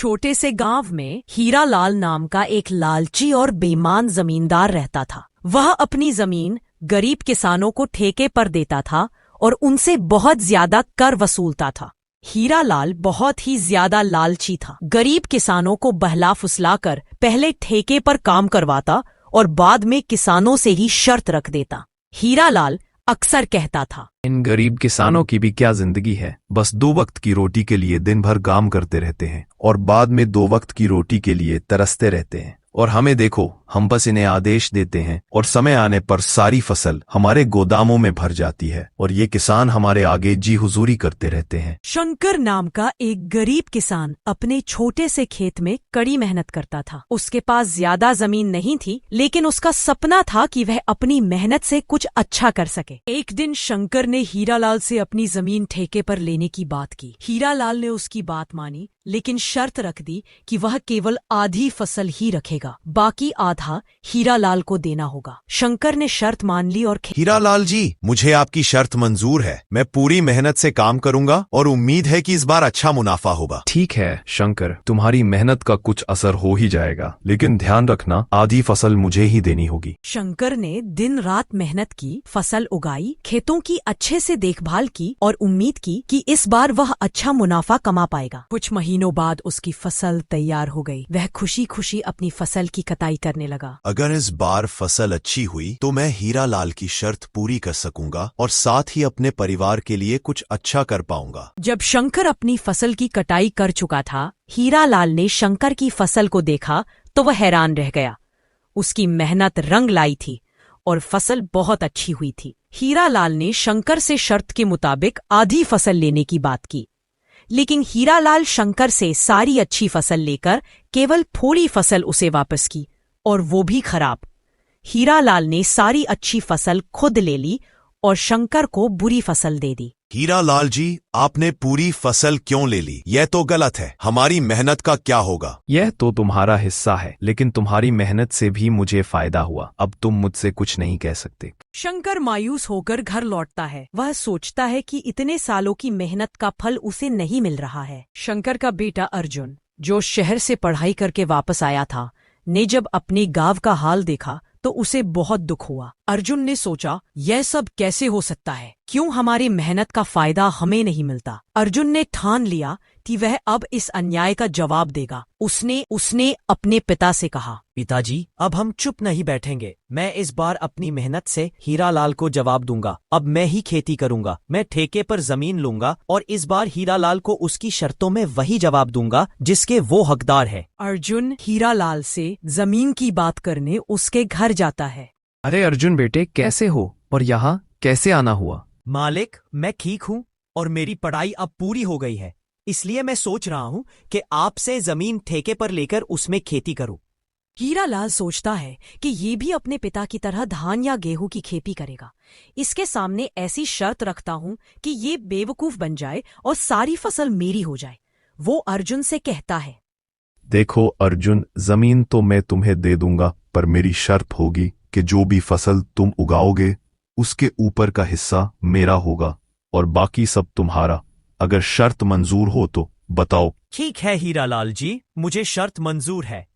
छोटे से गांव में हीरालाल नाम का एक लालची और बेईमान जमींदार रहता था। वह अपनी जमीन गरीब किसानों को ठेके पर देता था और उनसे बहुत ज्यादा कर वसूलता था। हीरालाल बहुत ही ज्यादा लालची था। गरीब किसानों को बहला फुसलाकर पहले ठेके पर काम करवाता और बाद में किसानों से ही शर्त रख देता। हीरालाल अक्सर कहता था, इन गरीब किसानों की भी क्या जिंदगी है, बस 2 वक्त की रोटी के लिए दिन भर काम करते रहते हैं और बाद में 2 वक्त की रोटी के लिए तरसते रहते हैं। और हमें देखो, हम बस इन्हें आदेश देते हैं और समय आने पर सारी फसल हमारे गोदामों में भर जाती है और ये किसान हमारे आगे जी हुजूरी करते रहते हैं। शंकर नाम का एक गरीब किसान अपने छोटे से खेत में कड़ी मेहनत करता था। उसके पास ज्यादा जमीन नहीं थी, लेकिन उसका सपना था कि वह अपनी मेहनत से कुछ अच्छा कर सके। एक दिन शंकर ने हीरालाल से अपनी जमीन ठेके पर लेने की बात की। हीरालाल ने उसकी बात मानी, लेकिन शर्त रख दी कि वह केवल आधी फसल ही रखेगा, बाकी आधा हीरालाल को देना होगा। शंकर ने शर्त मान ली और हीरालाल जी, मुझे आपकी शर्त मंजूर है। मैं पूरी मेहनत से काम करूंगा और उम्मीद है कि इस बार अच्छा मुनाफा होगा। ठीक है शंकर, तुम्हारी मेहनत का कुछ असर हो ही जाएगा, लेकिन ध्यान रखना आधी फसल मुझे ही देनी होगी। शंकर ने दिन रात मेहनत की, फसल उगाई, खेतों की अच्छे से देखभाल की और उम्मीद की कि इस बार वह अच्छा मुनाफा कमा पाएगा। कुछ महीनों बाद उसकी फसल तैयार हो गई। वह खुशी खुशी अपनी फसल की कटाई करने लगा। अगर इस बार फसल अच्छी हुई तो मैं हीरालाल की शर्त पूरी कर सकूंगा और साथ ही अपने परिवार के लिए कुछ अच्छा कर पाऊंगा। जब शंकर अपनी फसल की कटाई कर चुका था, हीरालाल ने शंकर की फसल को देखा तो वह हैरान रह गया। उसकी मेहनत रंग लाई थी और फसल बहुत अच्छी हुई थी। हीरालाल ने शंकर से शर्त के मुताबिक आधी फसल लेने की बात की, लेकिन हीरालाल शंकर से सारी अच्छी फसल लेकर केवल थोड़ी फसल उसे वापस की, और वो भी खराब। हीरालाल ने सारी अच्छी फसल खुद ले ली और शंकर को बुरी फसल दे दी। हीरालाल जी, आपने पूरी फसल क्यों ले ली? यह तो गलत है। हमारी मेहनत का क्या होगा? यह तो तुम्हारा हिस्सा है, लेकिन तुम्हारी मेहनत से भी मुझे फायदा हुआ। अब तुम मुझसे कुछ नहीं कह सकते। शंकर मायूस होकर घर लौटता है। वह सोचता है कि इतने सालों की मेहनत का फल उसे नहीं मिल रहा है। शंकर का बेटा अर्जुन, जो शहर से पढ़ाई करके वापस आया था, ने जब अपनी गांव का हाल देखा तो उसे बहुत दुख हुआ। अर्जुन ने सोचा, यह सब कैसे हो सकता है? क्यों हमारी मेहनत का फायदा हमें नहीं मिलता? अर्जुन ने ठान लिया कि वह अब इस अन्याय का जवाब देगा। उसने अपने पिता से कहा, पिताजी, अब हम चुप नहीं बैठेंगे। मैं इस बार अपनी मेहनत से हीरालाल को जवाब दूंगा। अब मैं ही खेती करूंगा। मैं ठेके पर जमीन लूंगा और इस बार हीरालाल को उसकी शर्तों में वही जवाब दूंगा जिसके वो हकदार है। अर्जुन हीरालाल से जमीन की बात करने उसके घर जाता है। अरे अर्जुन बेटे, कैसे हो और यहाँ कैसे आना हुआ? मालिक, मैं ठीक हूँ और मेरी पढ़ाई अब पूरी हो गई है, इसलिए मैं सोच रहा हूँ कि आपसे जमीन ठेके पर लेकर उसमें खेती करूँ। हीरालाल सोचता है कि ये भी अपने पिता की तरह धान या गेहूं की खेती करेगा। इसके सामने ऐसी शर्त रखता हूँ कि ये बेवकूफ बन जाए और सारी फसल मेरी हो जाए। वो अर्जुन से कहता है, देखो अर्जुन, जमीन तो मैं तुम्हें दे दूंगा, पर मेरी शर्त होगी कि जो भी फसल तुम उगाओगे उसके ऊपर का हिस्सा मेरा होगा और बाकी सब तुम्हारा। अगर शर्त मंजूर हो तो बताओ। ठीक है हीरालाल जी, मुझे शर्त मंजूर है।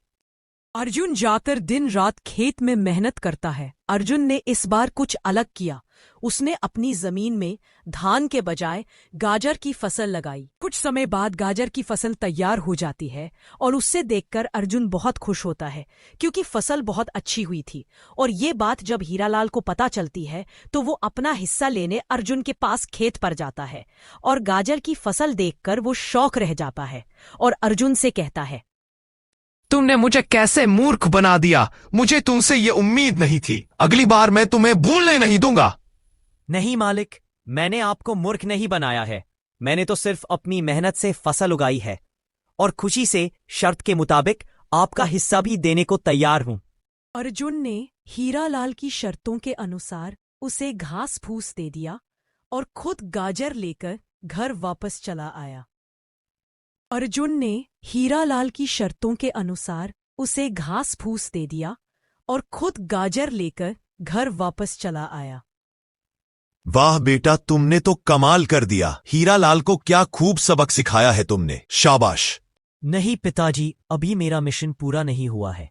अर्जुन जाकर दिन रात खेत में मेहनत करता है। अर्जुन ने इस बार कुछ अलग किया। उसने अपनी जमीन में धान के बजाय गाजर की फसल लगाई। कुछ समय बाद गाजर की फसल तैयार हो जाती है और उससे देखकर अर्जुन बहुत खुश होता है, क्योंकि फसल बहुत अच्छी हुई थी। और ये बात जब हीरालाल को पता चलती है तो वो अपना हिस्सा लेने अर्जुन के पास खेत पर जाता है और गाजर की फसल देखकर वो शौक रह जाता है और अर्जुन से कहता है, तुमने मुझे कैसे मूर्ख बना दिया? मुझे तुमसे ये उम्मीद नहीं थी। अगली बार मैं तुम्हें भूलने नहीं दूंगा। नहीं मालिक, मैंने आपको मूर्ख नहीं बनाया है। मैंने तो सिर्फ अपनी मेहनत से फसल उगाई है और खुशी से शर्त के मुताबिक आपका हिस्सा भी देने को तैयार हूं। अर्जुन ने हीरालाल की शर्तों के अनुसार उसे घास फूस दे दिया और खुद गाजर लेकर घर वापस चला आया। अर्जुन ने हीरालाल की शर्तों के अनुसार उसे घास फूस दे दिया और खुद गाजर लेकर घर वापस चला आया। वाह बेटा, तुमने तो कमाल कर दिया। हीरालाल को क्या खूब सबक सिखाया है तुमने। शाबाश। नहीं पिताजी, अभी मेरा मिशन पूरा नहीं हुआ है।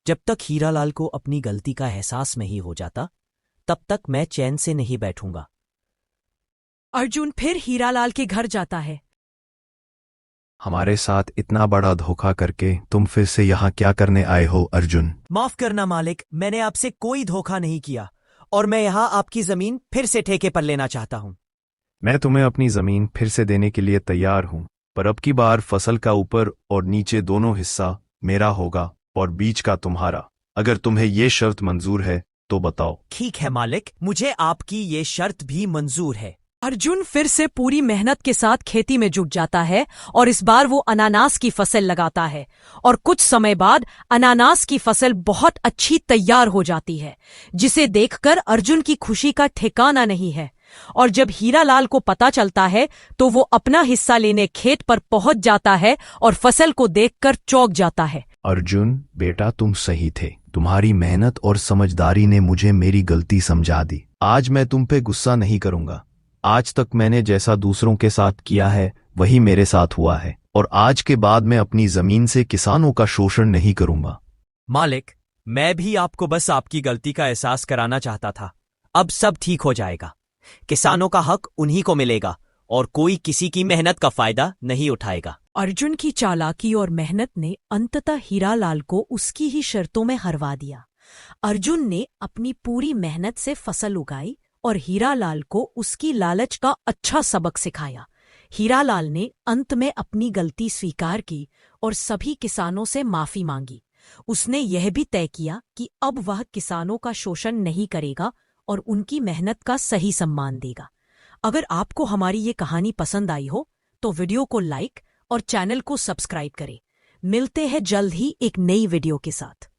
जब तक हीरालाल को अपनी गलती का एहसास नहीं हो जाता, तब तक मैं चैन से नहीं बैठूंगा। अर्जुन फिर हीरालाल के घर जाता है। हमारे साथ इतना बड़ा धोखा करके तुम फिर से यहाँ क्या करने आए हो अर्जुन? माफ करना मालिक, मैंने आपसे कोई धोखा नहीं किया और मैं यहाँ आपकी जमीन फिर से ठेके पर लेना चाहता हूँ। मैं तुम्हें अपनी जमीन फिर से देने के लिए तैयार हूँ, पर अब की बार फसल का ऊपर और नीचे दोनों हिस्सा मेरा होगा और बीच का तुम्हारा। अगर तुम्हें ये शर्त मंजूर है तो बताओ। ठीक है मालिक, मुझे आपकी ये शर्त भी मंजूर है। अर्जुन फिर से पूरी मेहनत के साथ खेती में जुट जाता है और इस बार वो अनानास की फसल लगाता है और कुछ समय बाद अनानास की फसल बहुत अच्छी तैयार हो जाती है, जिसे देखकर अर्जुन की खुशी का ठिकाना नहीं है। और जब हीरालाल को पता चलता है तो वो अपना हिस्सा लेने खेत पर पहुंच जाता है और फसल को देखकर चौंक जाता है। अर्जुन बेटा, तुम सही थे। तुम्हारी मेहनत और समझदारी ने मुझे मेरी गलती समझा दी। आज मैं तुम पे गुस्सा नहीं करूंगा। आज तक मैंने जैसा दूसरों के साथ किया है वही मेरे साथ हुआ है, और आज के बाद मैं अपनी जमीन से किसानों का शोषण नहीं करूंगा। मालिक, मैं भी आपको बस आपकी गलती का एहसास कराना चाहता था। अब सब ठीक हो जाएगा। किसानों का हक उन्हीं को मिलेगा और कोई किसी की मेहनत का फायदा नहीं उठाएगा। अर्जुन की चालाकी और मेहनत ने अंततः हीरालाल को उसकी ही शर्तों में हरवा दिया। अर्जुन ने अपनी पूरी मेहनत से फसल उगाई और हीरालाल को उसकी लालच का अच्छा सबक सिखाया। हीरालाल ने अंत में अपनी गलती स्वीकार की और सभी किसानों से माफी मांगी। उसने यह भी तय किया कि अब वह किसानों का शोषण नहीं करेगा और उनकी मेहनत का सही सम्मान देगा। अगर आपको हमारी ये कहानी पसंद आई हो तो वीडियो को लाइक और चैनल को सब्सक्राइब करें। मिलते हैं जल्द ही एक नई वीडियो के साथ।